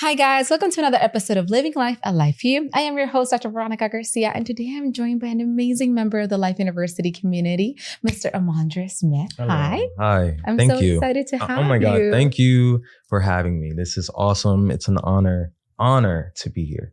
Hi guys, welcome to another episode of Living Life, a Life View. I am your host, Dr. Veronica Garcia, and today I'm joined by an amazing member of the Life University community, Mr. Amondre Smith. Hello. Hi. Hi. I'm Thank so you. excited to have you. Oh my God. Thank you for having me. This is awesome. It's an honor to be here.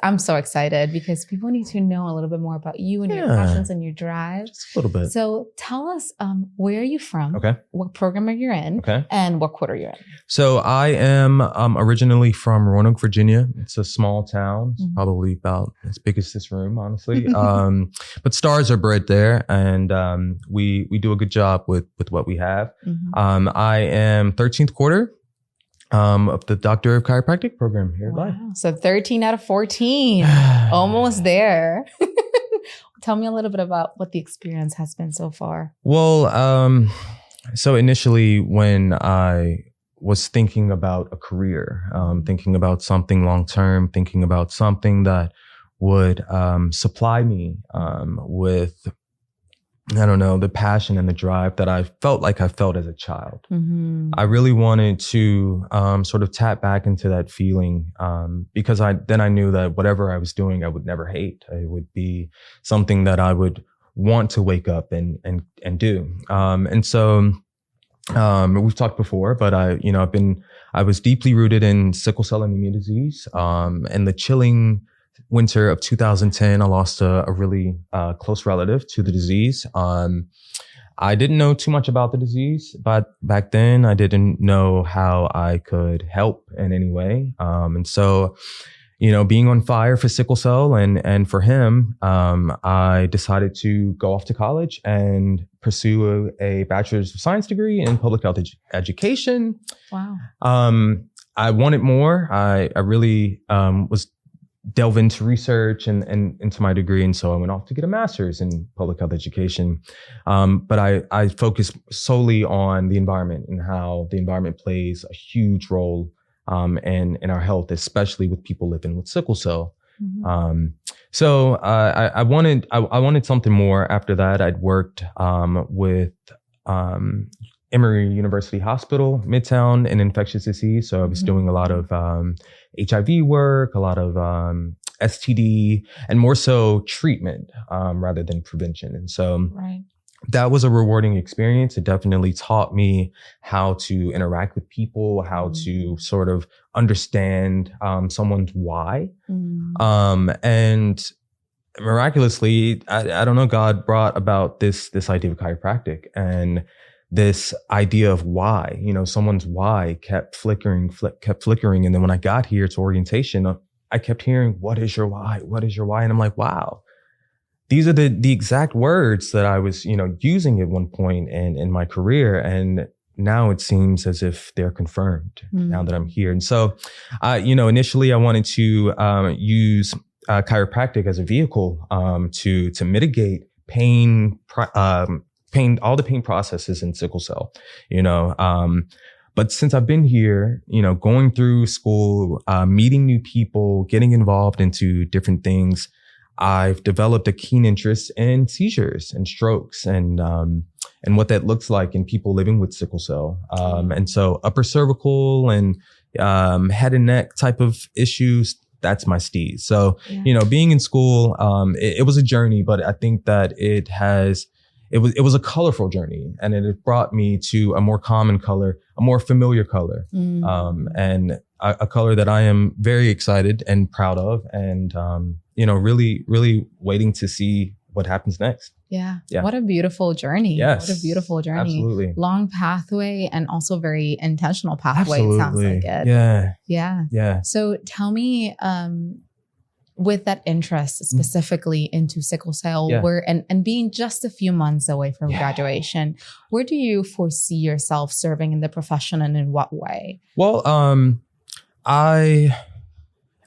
I'm so excited because people need to know a little bit more about you and your passions and your drives. Just a little bit. So tell us, where are you from? Okay. What program are you in? Okay. And what quarter you're in? So I am originally from Roanoke, Virginia. It's a small town. It's probably about as big as this room, honestly. But stars are bred there, and we do a good job with what we have. I am 13th quarter of the Doctor of Chiropractic program here at Life. So 13 out of 14, almost there. Tell me a little bit about what the experience has been so far. Well, so initially when I was thinking about a career, thinking about something long-term, thinking about something that would supply me with, I don't know, the passion and the drive that I felt as a child. I really wanted to sort of tap back into that feeling because I knew that whatever I was doing, I would never hate. It would be something that I would want to wake up and do. And so we've talked before, but I was deeply rooted in sickle cell anemia disease. And the chilling winter of 2010, I lost a really close relative to the disease. I didn't know too much about the disease, but back then I didn't know how I could help in any way. And so, being on fire for sickle cell and for him, I decided to go off to college and pursue a bachelor's of science degree in public health education. Wow. I wanted more. I really was delve into research and into my degree. And so I went off to get a master's in public health education. But I focused solely on the environment and how the environment plays a huge role in our health, especially with people living with sickle cell. So I wanted something more after that. I'd worked with Emory University Hospital, Midtown, in infectious disease. So I was doing a lot of HIV work, a lot of STD, and more so treatment rather than prevention. And so that was a rewarding experience. It definitely taught me how to interact with people, how to sort of understand someone's why. And miraculously, I don't know, God brought about this idea of chiropractic and this idea of why, someone's why kept flickering. And then when I got here to orientation, I kept hearing, what is your why? What is your why? And I'm like, wow, these are the exact words that I was, using at one point in my career. And now it seems as if they're confirmed now that I'm here. And so, initially I wanted to use chiropractic as a vehicle to mitigate pain, all the pain processes in sickle cell, but since I've been here, going through school, meeting new people, getting involved into different things, I've developed a keen interest in seizures and strokes and what that looks like in people living with sickle cell. And so upper cervical and head and neck type of issues, that's my steez. So, being in school, it was a journey, but I think that it was a colorful journey, and it brought me to a more common color, a more familiar color, and a color that I am very excited and proud of, and really, really waiting to see what happens next. Yeah. What a beautiful journey. Yes. What a beautiful journey. Absolutely. Long pathway and also very intentional pathway. Absolutely. It sounds like it. Yeah. So tell me, with that interest specifically into sickle cell, and being just a few months away from graduation, where do you foresee yourself serving in the profession, and in what way? Well, I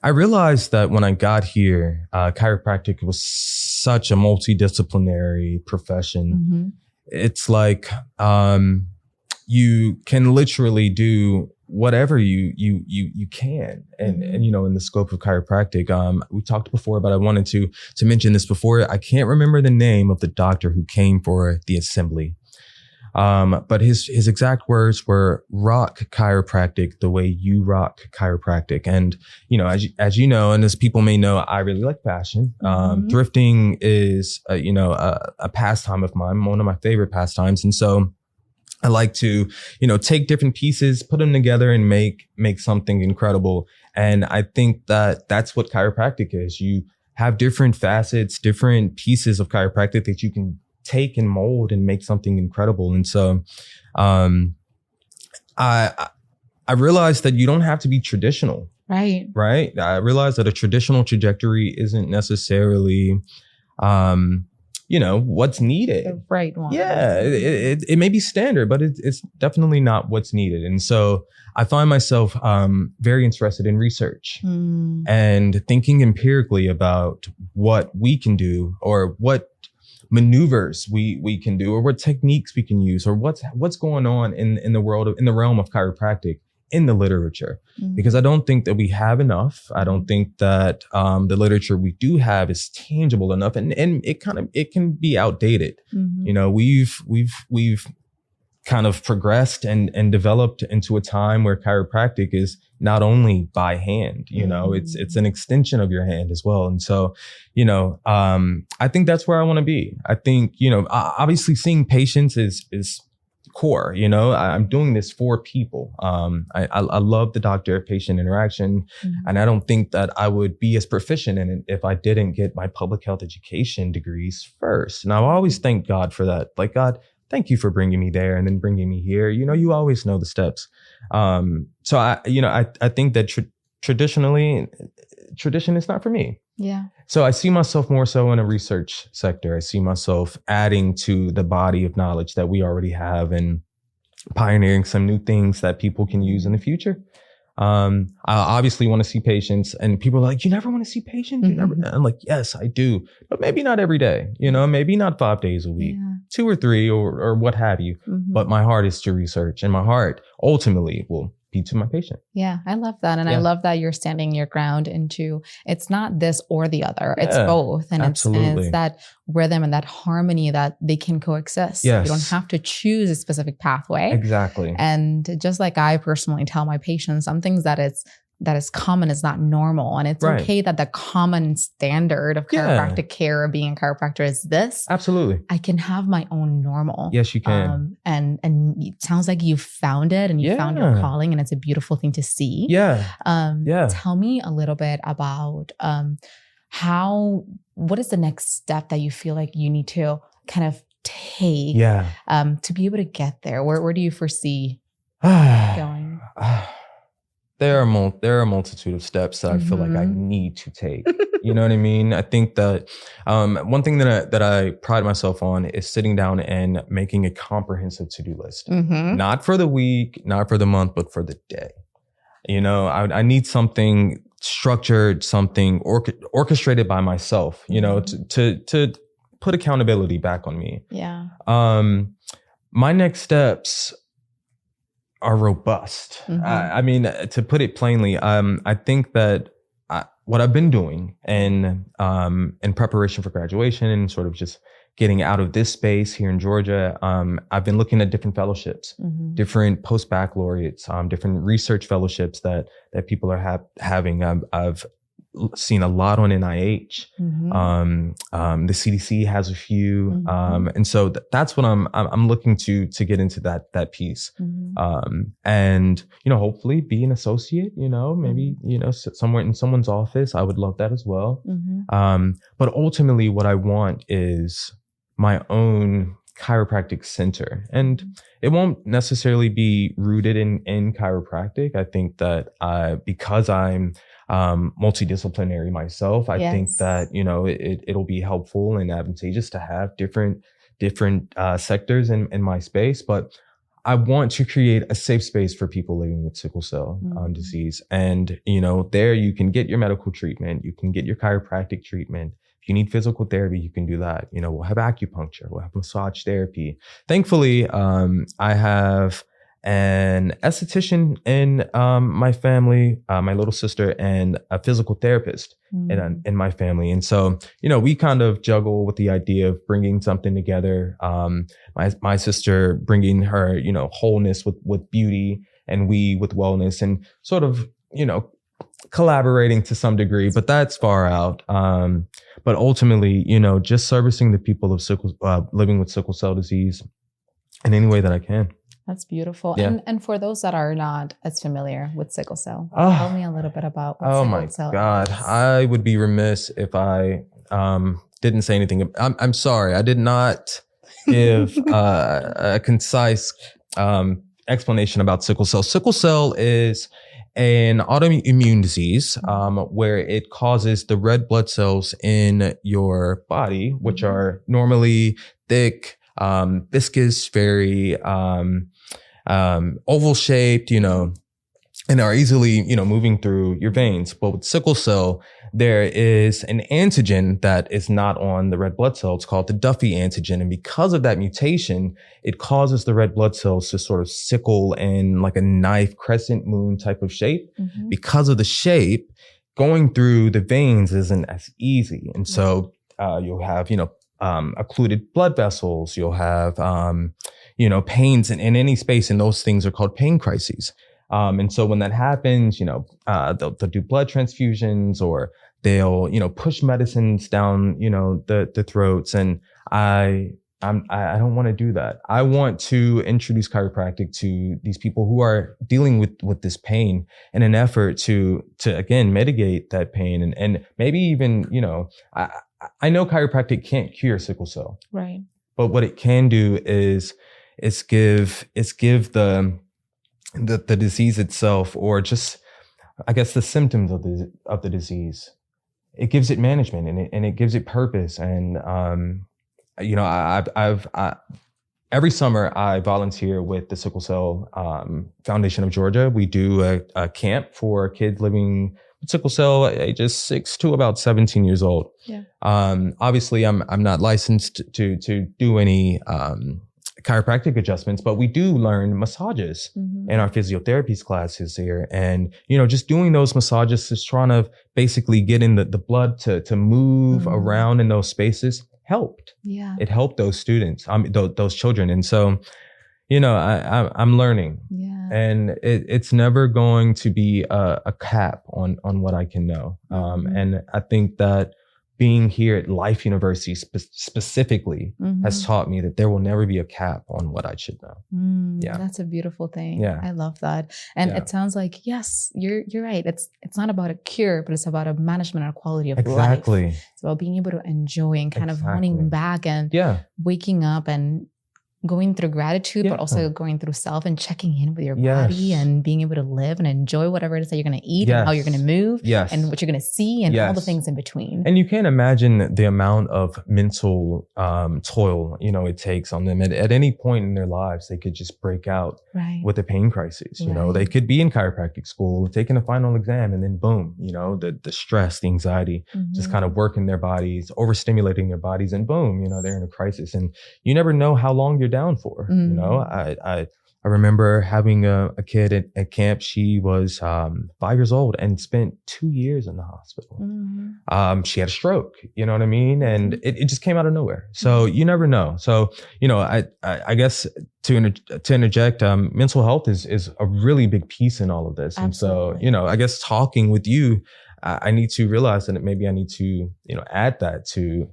realized that when I got here, chiropractic was such a multidisciplinary profession. It's like you can literally do whatever you can. And in the scope of chiropractic, we talked before, but I wanted to mention this before. I can't remember the name of the doctor who came for the assembly. But his exact words were, rock chiropractic the way you rock chiropractic. And, as you know, and as people may know, I really like fashion. Thrifting is, a pastime of mine, one of my favorite pastimes. And so I like to, take different pieces, put them together and make something incredible. And I think that that's what chiropractic is. You have different facets, different pieces of chiropractic that you can take and mold and make something incredible. And so, I realized that you don't have to be traditional. Right. I realized that a traditional trajectory isn't necessarily, what's needed. The right one. Yeah, it may be standard, but it's definitely not what's needed. And so I find myself very interested in research and thinking empirically about what we can do, or what maneuvers we can do, or what techniques we can use, or what's going on in the world, in the realm of chiropractic, in the literature, because I don't think that we have enough. I don't think that the literature we do have is tangible enough, and it can be outdated. We've kind of progressed and developed into a time where chiropractic is not only by hand, it's an extension of your hand as well. And so, I think that's where I want to be. I think, obviously seeing patients is core. I'm doing this for people. I love the doctor-patient interaction, and I don't think that I would be as proficient in it if I didn't get my public health education degrees first. And I always thank God for that. Like, God, thank you for bringing me there and then bringing me here. You always know the steps. So I think that tradition is not for me. Yeah. So I see myself more so in a research sector. I see myself adding to the body of knowledge that we already have and pioneering some new things that people can use in the future. I obviously want to see patients, and people are like, you never want to see patients? You never? I'm like, yes, I do, but maybe not every day, maybe not 5 days a week, 2 or 3 or what have you. But my heart is to research, and my heart ultimately will be to my patient. Yeah, I love that. And I love that you're standing your ground into, it's not this or the other, it's both. And it's that rhythm and that harmony that they can coexist. Yes. You don't have to choose a specific pathway. Exactly. And just like I personally tell my patients, some things that is common is not normal. And it's okay that the common standard of chiropractic care, of being a chiropractor, is this. Absolutely. I can have my own normal. Yes, you can. And it sounds like you found it, and you found your calling, and it's a beautiful thing to see. Tell me a little bit about what is the next step that you feel like you need to kind of take to be able to get there? Where do you foresee going? There are a multitude of steps that I feel like I need to take. You know what I mean? I think that one thing that I pride myself on is sitting down and making a comprehensive to-do list. Not for the week, not for the month, but for the day. I need something structured, something orchestrated by myself, to put accountability back on me. Yeah. My next steps are robust. I mean, to put it plainly, I think that what I've been doing in preparation for graduation and sort of just getting out of this space here in Georgia, I've been looking at different fellowships, different post-baccalaureates, different research fellowships that people are having. I've seen a lot on NIH. The CDC has a few, and so that's what I'm looking to get into that piece, and hopefully be an associate. Maybe somewhere in someone's office. I would love that as well. But ultimately, what I want is my own chiropractic center, and it won't necessarily be rooted in chiropractic. I think that because I'm multidisciplinary myself, I think that it'll be helpful and advantageous to have different sectors in my space. But I want to create a safe space for people living with sickle cell disease, and there you can get your medical treatment, you can get your chiropractic treatment. If you need physical therapy, you can do that. We'll have acupuncture, we'll have massage therapy. Thankfully, I have an esthetician in my family, my little sister, and a physical therapist in my family. And so, we kind of juggle with the idea of bringing something together. My sister bringing her, wholeness with beauty, and we with wellness, and sort of, collaborating to some degree, but that's far out. But ultimately, just servicing the people of living with sickle cell disease in any way that I can. That's beautiful. Yeah. And for those that are not as familiar with sickle cell, tell me a little bit about what sickle cell is. Oh my God. I would be remiss if I didn't say anything. I'm sorry. I did not give a concise explanation about sickle cell. Sickle cell is an autoimmune disease where it causes the red blood cells in your body, which are normally thick, viscous, very oval shaped, and are easily, moving through your veins. But with sickle cell, there is an antigen that is not on the red blood cell. It's called the Duffy antigen. And because of that mutation, it causes the red blood cells to sort of sickle in like a knife crescent moon type of shape. Because of the shape, going through the veins isn't as easy. And so you'll have, occluded blood vessels. You'll have, pains in any space, and those things are called pain crises. And so when that happens, they'll do blood transfusions, or they'll, push medicines down, the throats. And I don't want to do that. I want to introduce chiropractic to these people who are dealing with this pain in an effort to again, mitigate that pain. And maybe even, I know chiropractic can't cure sickle cell. Right. But what it can do is give the disease itself, or just, I guess, the symptoms of the disease. It gives it management, and it gives it purpose. And every summer I volunteer with the Sickle Cell Foundation of Georgia. We do a camp for kids living with sickle cell, ages 6 to about 17 years old. Yeah. Obviously, I'm not licensed to do any chiropractic adjustments, but we do learn massages in our physiotherapy classes here. And, just doing those massages, is trying to basically get in the blood to move around in those spaces, helped. Yeah. It helped those students, those children. And so, I'm learning. Yeah. And it's never going to be a cap on what I can know. And I think that being here at Life University specifically has taught me that there will never be a cap on what I should know. Yeah. That's a beautiful thing. Yeah. I love that. And it sounds like, yes, you're right. It's not about a cure, but it's about a management and quality of life. Exactly. It's about being able to enjoy and kind of running back and waking up and going through gratitude, but also going through self and checking in with your body and being able to live and enjoy whatever it is that you're going to eat and how you're going to move and what you're going to see and all the things in between. And you can't imagine the amount of mental toil, it takes on them. At any point in their lives, they could just break out with a pain crisis. They could be in chiropractic school, taking a final exam, and then boom, the stress, the anxiety, just kind of working their bodies, overstimulating their bodies, and boom, they're in a crisis. And you never know how long you're down for. I remember having a kid at camp. She was 5 years old and spent 2 years in the hospital. She had a stroke, you know what I mean? And it just came out of nowhere. So you never know. So, I guess to interject, mental health is a really big piece in all of this. Absolutely. And so, I guess talking with you, I need to realize that maybe I need to, add that to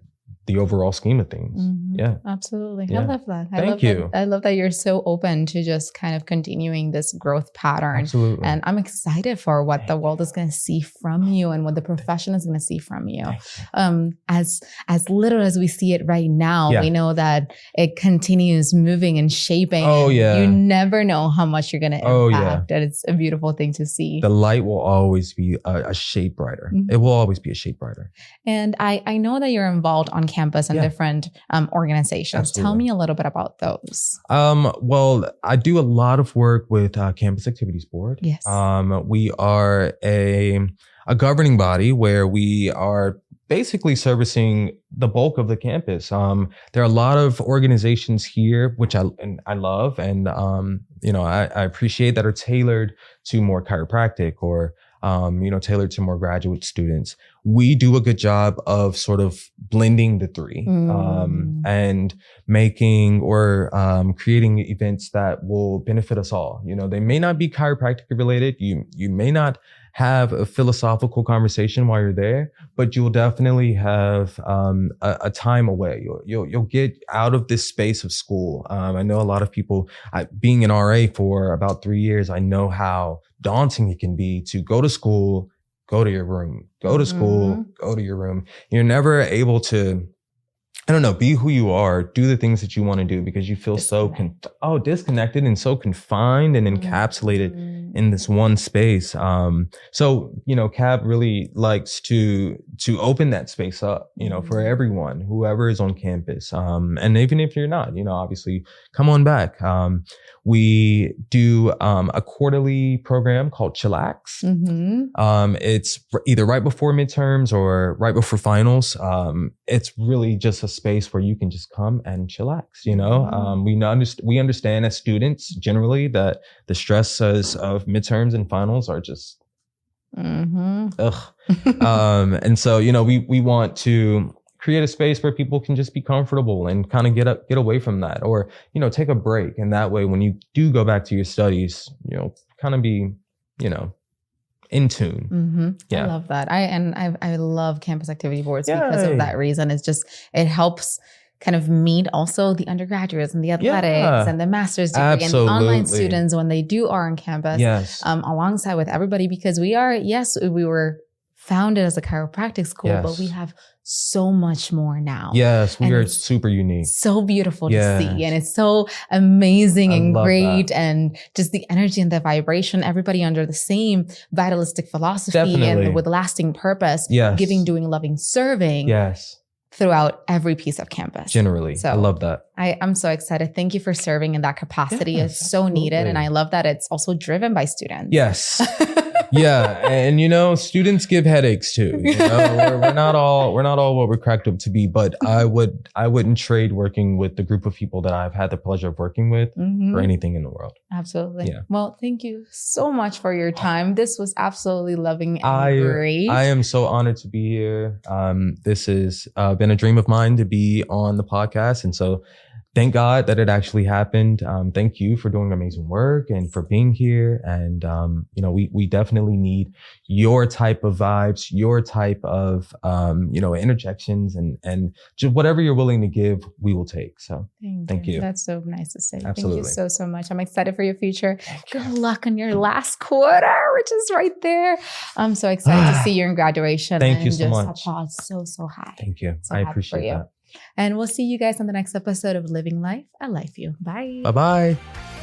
the overall scheme of things. Yeah, absolutely. Yeah. I love that. Thank you. I love that you're so open to just kind of continuing this growth pattern. Absolutely. And I'm excited for what the world is going to see from you and what the profession is going to see from you. As little as we see it right now, we know that it continues moving and shaping. Oh, yeah. You never know how much you're going to impact. And it's a beautiful thing to see. The light will always be a shade brighter. It will always be a shade brighter. And I know that you're involved on campus and different organizations. Absolutely. Tell me a little bit about those. Well, I do a lot of work with Campus Activities Board. Yes. We are a governing body where we are basically servicing the bulk of the campus. There are a lot of organizations here, which I love, and I appreciate, that are tailored to more chiropractic or tailored to more graduate students. We do a good job of sort of blending the three, and making or creating events that will benefit us all. They may not be chiropractic related. You may not have a philosophical conversation while you're there, but you'll definitely have a time away. You'll get out of this space of school. I know a lot of people, being an RA for about 3 years, I know how daunting it can be to go to school, go to your room, go to school, go to your room. You're never able to, be who you are, do the things that you want to do, because you feel disconnected and so confined and encapsulated in this one space. So CAB really likes to open that space up, for everyone, whoever is on campus. And even if you're not, obviously come on back. We do a quarterly program called Chillax. It's either right before midterms or right before finals. It's really just a space where you can just come and chillax. We understand as students generally that the stresses of midterms and finals are just and so we want to create a space where people can just be comfortable and kind of get away from that, or take a break, and that way when you do go back to your studies, kind of be in tune. I love that. I love campus activity boards because of that reason. It helps kind of meet also the undergraduates and the athletics and the master's degree and the online students when they are on campus, alongside with everybody, because we were founded as a chiropractic school, but we have so much more now. Yes, we are super unique. So beautiful to see. And it's so amazing and great. And just the energy and the vibration, everybody under the same vitalistic philosophy and with lasting purpose, giving, doing, loving, serving. Throughout every piece of campus. Generally. So I love that. I'm so excited. Thank you for serving in that capacity. It's so needed. And I love that it's also driven by students. Yes. And students give headaches too. We're not all what we're cracked up to be, but I wouldn't trade working with the group of people that I've had the pleasure of working with for anything in the world. Absolutely. Yeah. Well, thank you so much for your time. This was absolutely loving and great. I am so honored to be here. This has been a dream of mine to be on the podcast. And so thank God that it actually happened. Thank you for doing amazing work and for being here. And, we definitely need your type of vibes, your type of, interjections and just whatever you're willing to give, we will take. So thank you. That's so nice to say. Absolutely. Thank you so much. I'm excited for your future. Good luck on your last quarter, which is right there. I'm so excited to see you in graduation. Thank you so much. Applause so high. Thank you. So I appreciate that. And we'll see you guys on the next episode of Living Life, a Life View. Bye. Bye-bye.